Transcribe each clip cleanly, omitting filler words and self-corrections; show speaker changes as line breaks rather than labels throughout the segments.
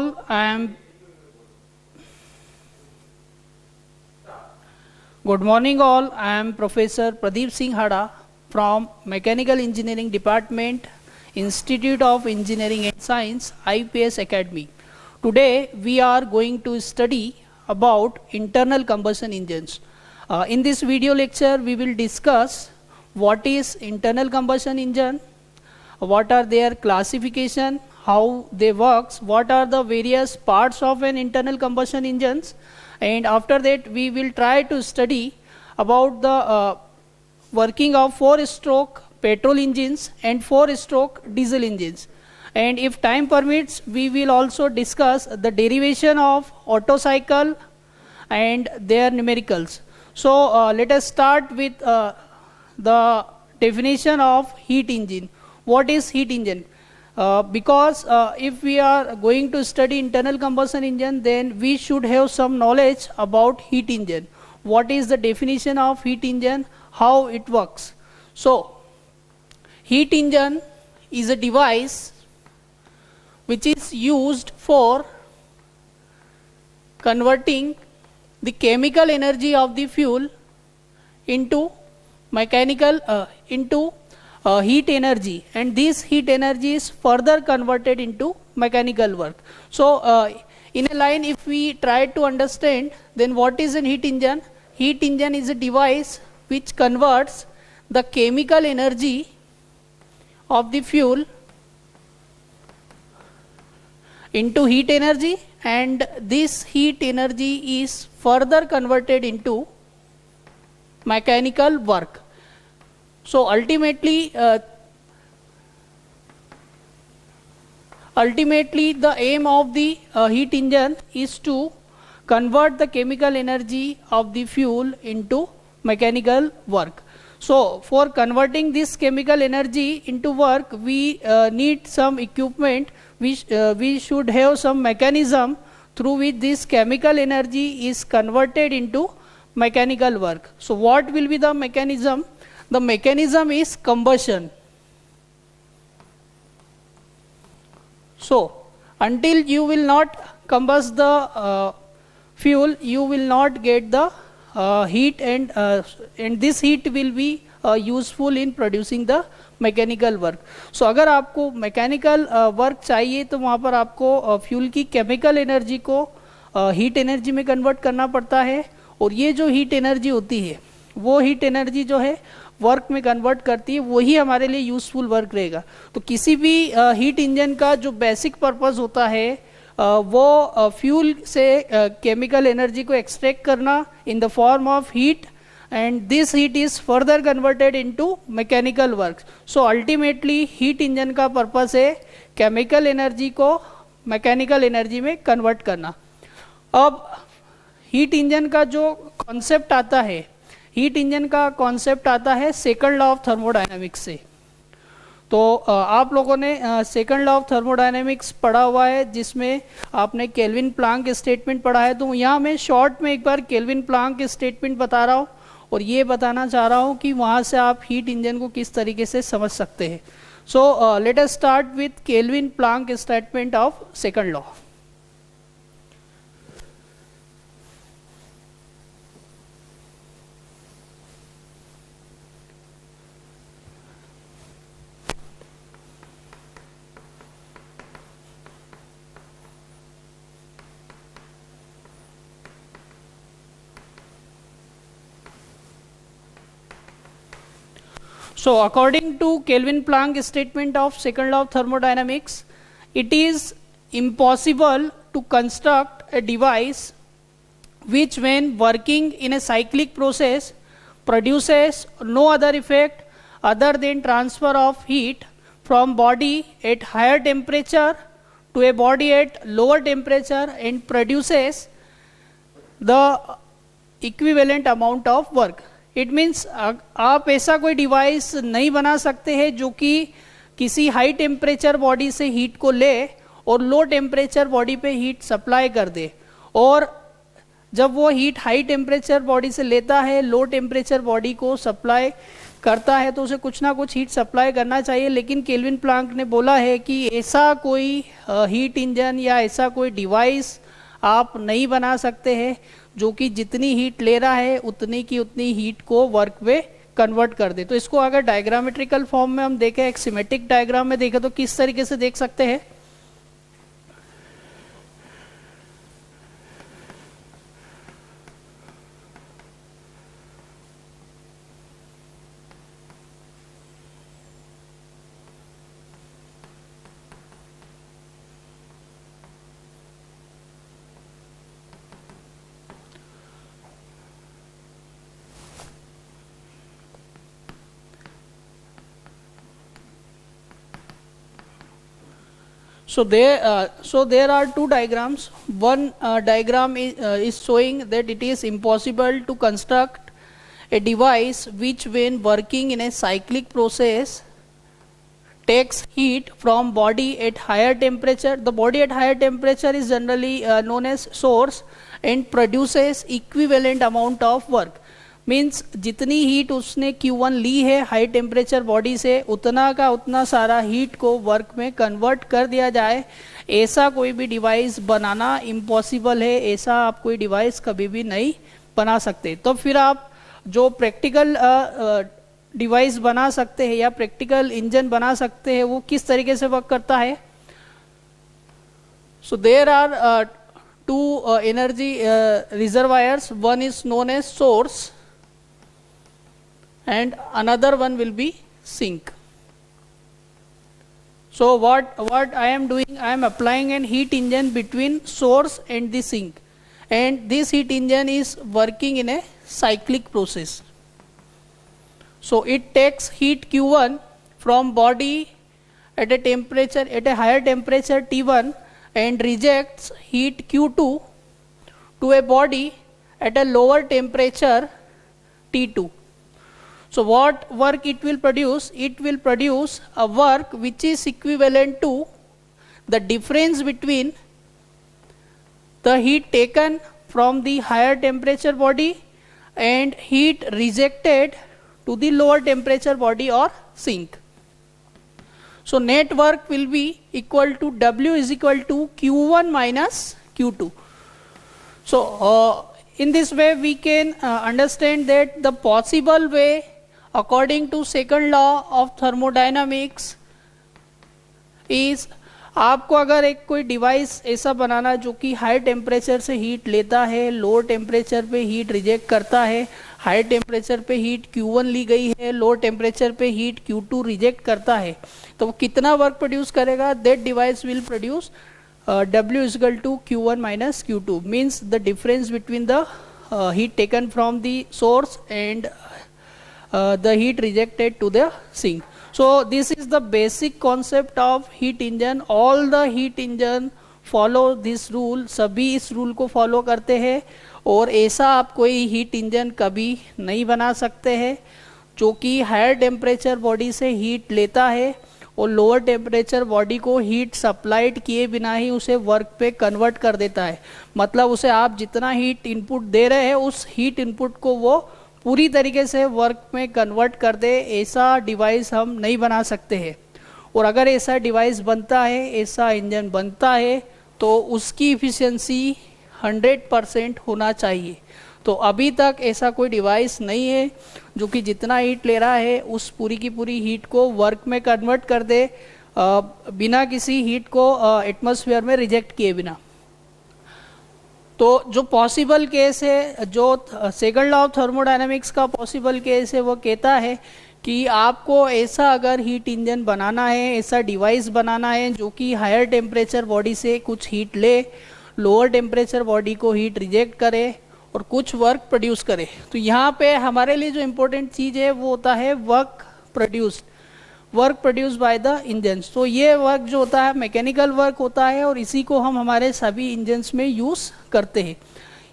all. Good morning all. I am Professor Pradeep Singh Hada from Mechanical Engineering Department, Institute of Engineering and Science, IPS Academy. Today we are going to study about internal combustion engines. In this video lecture we will discuss what is internal combustion engine, what are their classification, how they works, what are the various parts of an internal combustion engines, and after that we will try to study about the working of 4-stroke petrol engines and 4-stroke diesel engines. And if time permits, we will also discuss the derivation of Otto cycle and their numericals. So let us start with the definition of heat engine. What is heat engine? Because if we are going to study internal combustion engine, then we should have some knowledge about heat engine. What is the definition of heat engine? How it works? So, heat engine is a device which is used for converting the chemical energy of the fuel into mechanical heat energy, and this heat energy is further converted into mechanical work. So in a line, if we try to understand, then what is a heat engine? Heat engine is a device which converts the chemical energy of the fuel into heat energy, and this heat energy is further converted into mechanical work. So ultimately the aim of the heat engine is to convert the chemical energy of the fuel into mechanical work. So for converting this chemical energy into work, we need some equipment. We should have some mechanism through which this chemical energy is converted into mechanical work. So what will be the mechanism? The mechanism is combustion. So until you will not combust the fuel, you will not get the heat, and this heat will be useful in producing the mechanical work. So अगर आपको mechanical work चाहिए तो वहाँ पर आपको fuel की chemical energy को heat energy में कन्वर्ट करना पड़ता है, और ये जो हीट एनर्जी होती है वो हीट एनर्जी जो है वर्क में कन्वर्ट करती है, वही हमारे लिए यूजफुल वर्क रहेगा. तो किसी भी हीट इंजन का जो बेसिक पर्पस होता है वो फ्यूल से केमिकल एनर्जी को एक्सट्रैक्ट करना in the form of heat, and this heat is further converted into mechanical work. So ultimately heat engine का पर्पस है केमिकल एनर्जी को मैकेनिकल एनर्जी में कन्वर्ट करना. अब हीट इंजन का जो कॉन्सेप्ट आता है, हीट इंजन का कॉन्सेप्ट आता है सेकंड लॉ ऑफ थर्मोडायनेमिक्स से. तो आप लोगों ने सेकंड लॉ ऑफ थर्मोडायनेमिक्स पढ़ा हुआ है, जिसमें आपने केल्विन प्लांक स्टेटमेंट पढ़ा है. तो यहाँ मैं शॉर्ट में एक बार केल्विन प्लांक स्टेटमेंट बता रहा हूँ, और ये बताना चाह रहा हूँ कि वहाँ से आप हीट इंजन को किस तरीके से समझ सकते हैं. So let us start with kelvin Planck statement of second law. So according to Kelvin Planck statement of second law of thermodynamics, it is impossible to construct a device which when working in a cyclic process produces no other effect other than transfer of heat from body at higher temperature to a body at lower temperature and produces the equivalent amount of work. It means आप ऐसा कोई device नहीं बना सकते हैं जो कि किसी हाई टेम्परेचर बॉडी से हीट को ले और लो टेम्परेचर बॉडी पे हीट सप्लाई कर दे, और जब वो हीट हाई टेम्परेचर बॉडी से लेता है लो टेम्परेचर बॉडी को सप्लाई करता है तो उसे कुछ ना कुछ हीट सप्लाई करना चाहिए, लेकिन केल्विन प्लैंक ने बोला है कि ऐसा कोई हीट इंजन या ऐसा कोई डिवाइस आप नहीं बना सकते हैं जो कि जितनी हीट ले रहा है उतनी की उतनी हीट को वर्क में कन्वर्ट कर दे। तो इसको अगर डायग्रामेट्रिकल फॉर्म में हम देखें, एक सिमेट्रिक डायग्राम में देखें, तो किस तरीके से देख सकते हैं। So there are two diagrams. One diagram is showing that it is impossible to construct a device which, when working in a cyclic process, takes heat from body at higher temperature. The body at higher temperature is generally known as source and produces equivalent amount of work. Means जितनी heat उसने Q1 ली है high temperature body से, उतना का उतना सारा heat को work में कन्वर्ट कर दिया जाए, ऐसा कोई भी डिवाइस बनाना इम्पॉसिबल है। ऐसा आप कोई डिवाइस कभी भी नहीं बना सकते। तो फिर आप जो प्रैक्टिकल डिवाइस बना सकते हैं या प्रैक्टिकल इंजन बना सकते हैं वो किस तरीके से वर्क करता है। So there are two energy reservoirs, one is known as source and another one will be sink. So what I am doing, I am applying an heat engine between source and the sink, and this heat engine is working in a cyclic process. So it takes heat Q1 from body at a temperature, at a higher temperature T1, and rejects heat Q2 to a body at a lower temperature T2. So what work it will produce? It will produce a work which is equivalent to the difference between the heat taken from the higher temperature body and heat rejected to the lower temperature body or sink. So net work will be equal to W is equal to Q1 minus Q2. So in this way we can understand that the possible way, according to second law of thermodynamics, is आपको अगर एक कोई device ऐसा बनाना जो कि high temperature से heat लेता है, लो टेम्परेचर पे हीट रिजेक्ट करता है, हाई टेम्परेचर पे हीट Q1 ली गई है, लो टेम्परेचर पे हीट Q2 रिजेक्ट करता है, तो वो कितना वर्क प्रोड्यूस करेगा? That device will produce W is equal to Q1 minus Q2, means the difference between the heat taken from the source and the heat rejected to the sink. So this is the basic concept of heat engine. All the heat engine follow this rule. सभी इस rule को follow करते हैं और ऐसा आप कोई heat engine कभी नहीं बना सकते हैं जो कि हायर टेम्परेचर बॉडी से हीट लेता है और लोअर टेम्परेचर बॉडी को हीट सप्लाइड किए बिना ही उसे वर्क पे कन्वर्ट कर देता है। मतलब उसे आप जितना हीट इनपुट दे रहे हैं उस हीट इनपुट को वो पूरी तरीके से वर्क में कन्वर्ट कर दे, ऐसा डिवाइस हम नहीं बना सकते हैं। और अगर ऐसा डिवाइस बनता है, ऐसा इंजन बनता है, तो उसकी इफ़िशियंसी 100% होना चाहिए। तो अभी तक ऐसा कोई डिवाइस नहीं है जो कि जितना हीट ले रहा है उस पूरी की पूरी हीट को वर्क में कन्वर्ट कर दे बिना किसी हीट को एटमॉस्फेयर में रिजेक्ट किए बिना। तो जो पॉसिबल केस है, जो सेकंड लॉ ऑफ थर्मोडायनामिक्स का पॉसिबल केस है, वो कहता है कि आपको ऐसा अगर हीट इंजन बनाना है, ऐसा डिवाइस बनाना है जो कि हायर टेम्परेचर बॉडी से कुछ हीट ले, लोअर टेम्परेचर बॉडी को हीट रिजेक्ट करे और कुछ वर्क प्रोड्यूस करे। तो यहाँ पे हमारे लिए जो इम्पोर्टेंट चीज़ है वो होता है work produced by the engines. तो ये वर्क जो होता है मैकेनिकल वर्क होता है और इसी को हम हमारे सभी इंजन्स में यूज़ करते हैं।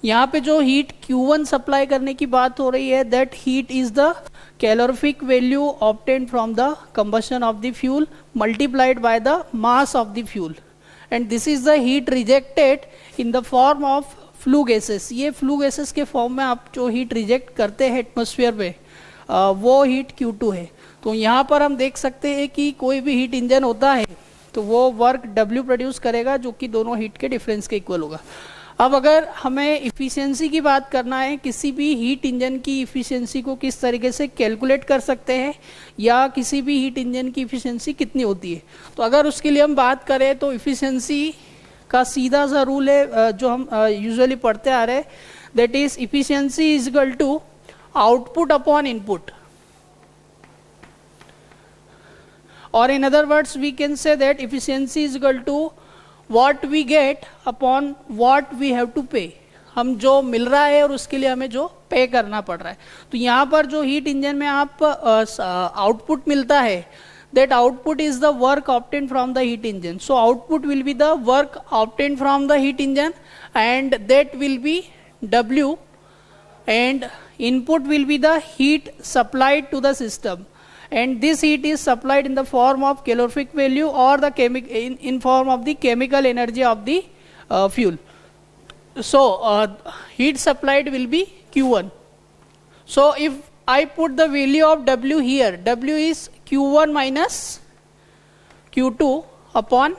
यहाँ पे जो हीट Q1 सप्लाई करने की बात हो रही है, that heat is the calorific value obtained from the combustion of the fuel multiplied by the mass of the fuel, and this is the heat rejected in the form of flue gases. ये flue gases के form में आप जो heat reject करते हैं atmosphere में, वो heat Q2 है। तो यहाँ पर हम देख सकते हैं कि कोई भी हीट इंजन होता है तो वो वर्क W प्रोड्यूस करेगा जो कि दोनों हीट के डिफरेंस के इक्वल होगा। अब अगर हमें इफ़िशियंसी की बात करना है, किसी भी हीट इंजन की इफ़िशियंसी को किस तरीके से कैलकुलेट कर सकते हैं या किसी भी हीट इंजन की इफ़िशियंसी कितनी होती है, तो अगर उसके लिए हम बात करें तो इफ़िशियंसी का सीधा सा रूल है जो हम यूजुअली पढ़ते आ रहे हैं, that is efficiency is equal to output upon input, or in other words we can say that efficiency is equal to what we get upon what we have to pay। हम जो मिल रहा है और उसके लिए हमें जो पे करना पड़ रहा है। तो यहाँ पर जो हीट इंजन में आप आउटपुट मिलता है, that output is the work obtained from the heat engine, so output will be the work obtained from the heat engine and that will be W, and input will be the heat supplied to the system, and this heat is supplied in the form of calorific value or the in form of the chemical energy of the fuel. So heat supplied will be Q1. So if I put the value of W here, W is Q1 minus Q2 upon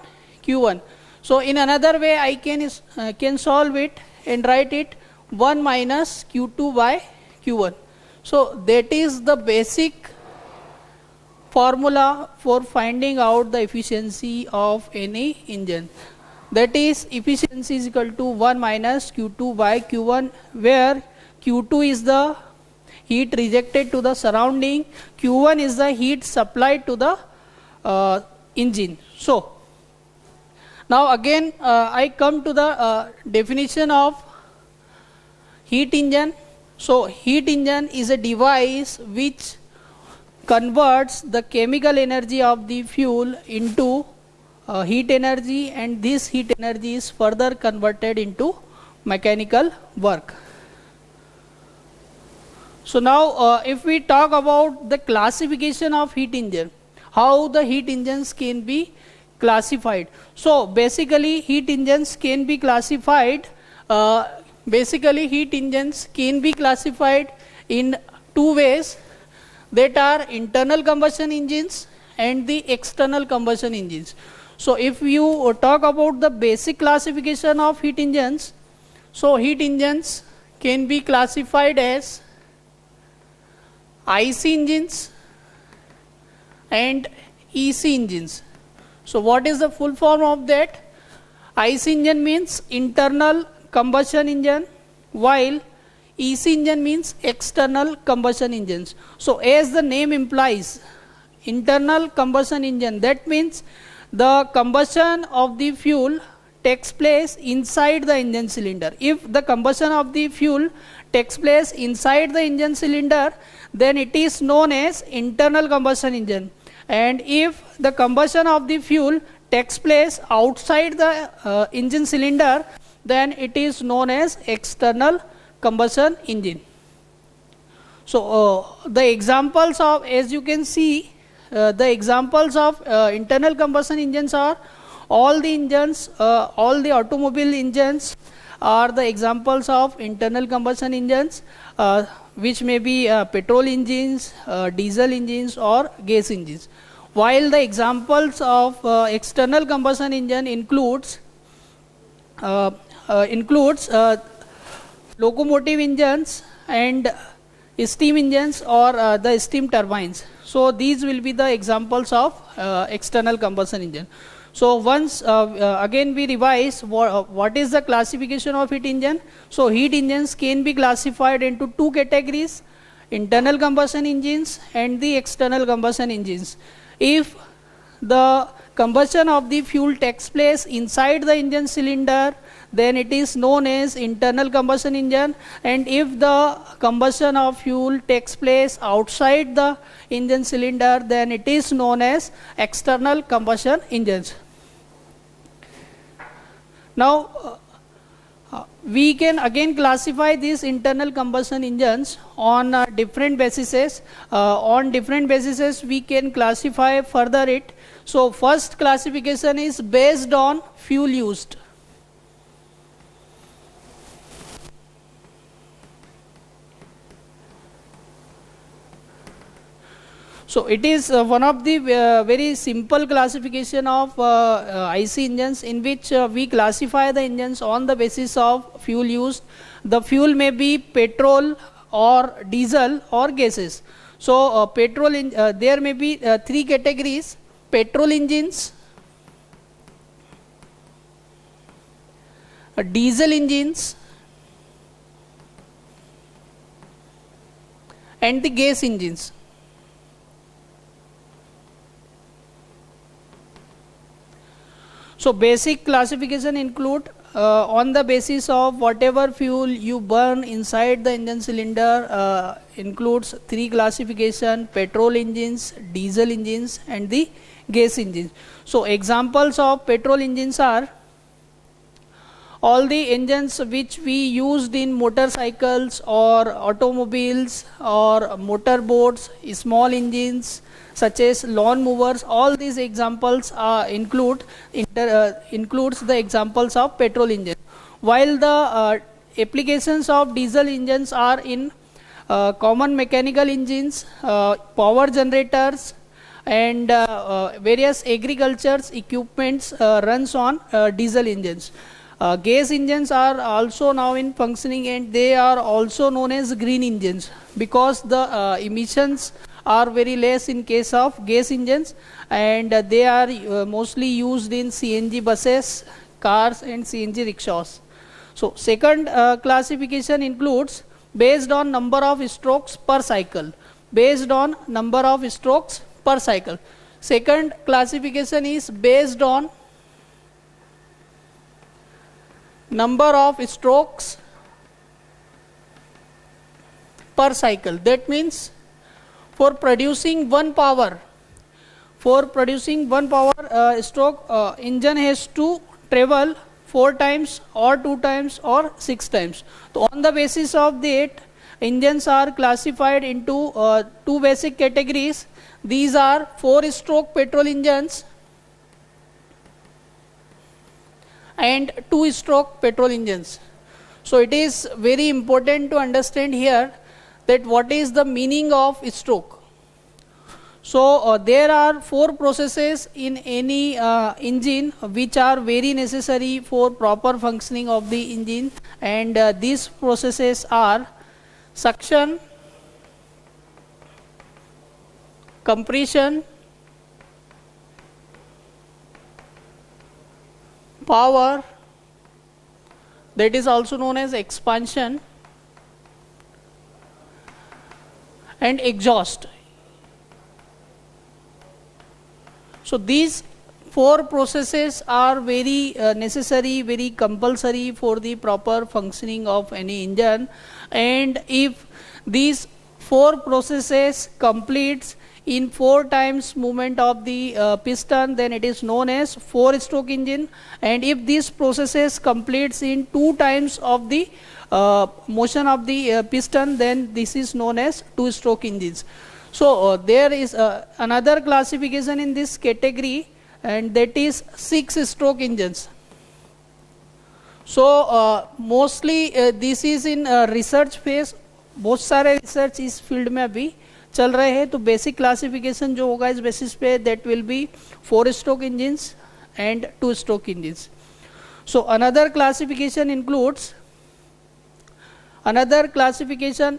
Q1. So in another way I can solve it and write it 1 minus Q2 by Q1. So that is the basic formula for finding out the efficiency of any engine. That is efficiency is equal to 1 minus Q2 by Q1, where Q2 is the heat rejected to the surrounding, Q1 is the heat supplied to the engine. So now again I come to the definition of heat engine. So heat engine is a device which converts the chemical energy of the fuel into heat energy, and this heat energy is further converted into mechanical work. So now if we talk about the classification of heat engine, how the heat engines can be classified. So basically heat engines can be classified in two ways, that are internal combustion engines and the external combustion engines. So if you talk about the basic classification of heat engines, so heat engines can be classified as IC engines and EC engines. So what is the full form of that? IC engine means internal combustion engine, while EC engine means external combustion engines. So as the name implies, internal combustion engine, that means the combustion of the fuel takes place inside the engine cylinder. If the combustion of the fuel takes place inside the engine cylinder, then it is known as internal combustion engine, and if the combustion of the fuel takes place outside the engine cylinder, then it is known as external combustion engine. So the examples of, as you can see, the examples of internal combustion engines are all the engines, all the automobile engines are the examples of internal combustion engines, which may be petrol engines, diesel engines or gas engines, while the examples of external combustion engine includes locomotive engines and steam engines or the steam turbines. So these will be the examples of external combustion engine. So once again we revise what is the classification of heat engine. So heat engines can be classified into two categories: internal combustion engines and the external combustion engines. If the combustion of the fuel takes place inside the engine cylinder, then it is known as internal combustion engine, and if the combustion of fuel takes place outside the engine cylinder, then it is known as external combustion engines. Now we can again classify these internal combustion engines on different bases. On different bases we can classify further it. So first classification is based on fuel used. So it is one of the very simple classification of IC engines, in which we classify the engines on the basis of fuel used. The fuel may be petrol or diesel or gases. So there may be three categories: petrol engines, diesel engines, and the gas engines. So basic classification include on the basis of whatever fuel you burn inside the engine cylinder, includes three classification: petrol engines, diesel engines, and the gas engines. So examples of petrol engines are all the engines which we used in motorcycles or automobiles or motorboats, small engines such as lawn movers. All these examples includes the examples of petrol engine, while the applications of diesel engines are in common mechanical engines, power generators, and various agriculture's equipments runs on diesel engines. Gas engines are also now in functioning, and they are also known as green engines, because the emissions are very less in case of gas engines, and they are mostly used in CNG buses, cars, and CNG rickshaws. So second classification includes based on number of strokes per cycle. Based on number of strokes per cycle. Second classification is based on number of strokes per cycle. That means for producing one power stroke, engine has to travel 4 times or 2 times or 6 times. So on the basis of that, engines are classified into two basic categories. These are 4-stroke petrol engines and 2-stroke petrol engines. So it is very important to understand here that what is the meaning of stroke. So there are 4 processes in any engine which are very necessary for proper functioning of the engine, and these processes are suction, compression, power, that is also known as expansion, and exhaust. So these 4 processes are very necessary, very compulsory for the proper functioning of any engine, and if these 4 processes completes in 4 times movement of the piston, then it is known as 4-stroke engine, and if these processes completes in 2 times of the motion of the piston, then this is known as 2-stroke engines. So there is another classification in this category, and that is 6-stroke engines. So mostly this is in research phase. बहुत सारे research इस field में अभी चल रहे हैं, तो basic classification जो होगा इस बेसिस पे that will be 4-stroke engines and 2-stroke engines. So another classification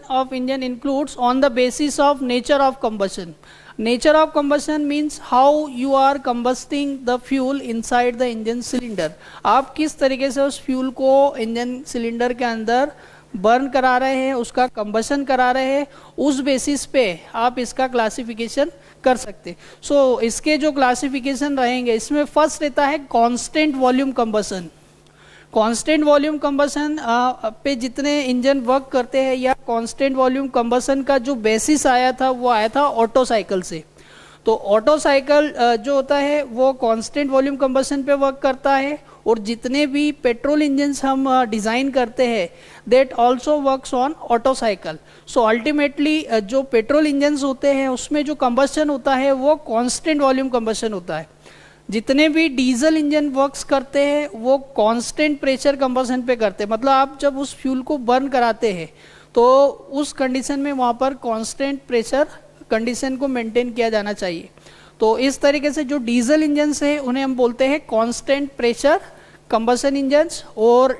of engine includes on the basis of nature of combustion. Nature of combustion means how you are combusting the fuel inside the engine cylinder. आप किस तरीके से उस fuel को engine cylinder के अंदर burn करा रहे हैं, उसका कंबशन करा रहे हैं, उस बेसिस पे आप इसका क्लासिफिकेशन कर सकते. सो इसके जो क्लासिफिकेशन रहेंगे, इसमें फर्स्ट रहता है constant volume combustion. Constant volume combustion पे जितने इंजन वर्क करते हैं, या कांस्टेंट वॉल्यूम कंबशन का जो बेसिस आया था वो आया था ऑटो साइकिल से. तो ऑटो साइकिल जो होता है वो कांस्टेंट वॉल्यूम कंबशन पे वर्क करता है, और जितने भी पेट्रोल इंजन्स हम डिज़ाइन करते हैं that also works on auto cycle. So ultimately जो पेट्रोल इंजन्स होते हैं उसमें जो कंबशन होता है वो कांस्टेंट वॉल्यूम कंबशन होता है. जितने भी डीजल इंजन वर्क्स करते हैं वो कांस्टेंट प्रेशर कंबशन पे करते हैं. मतलब आप जब उस फ्यूल को बर्न कराते हैं तो उस कंडीशन में वहाँ पर कांस्टेंट प्रेशर कंडीशन को मेंटेन किया जाना चाहिए। तो इस तरीके से जो डीजल इंजन्स है उन्हें हम बोलते हैं कांस्टेंट प्रेशर कंबशन इंजन्स, और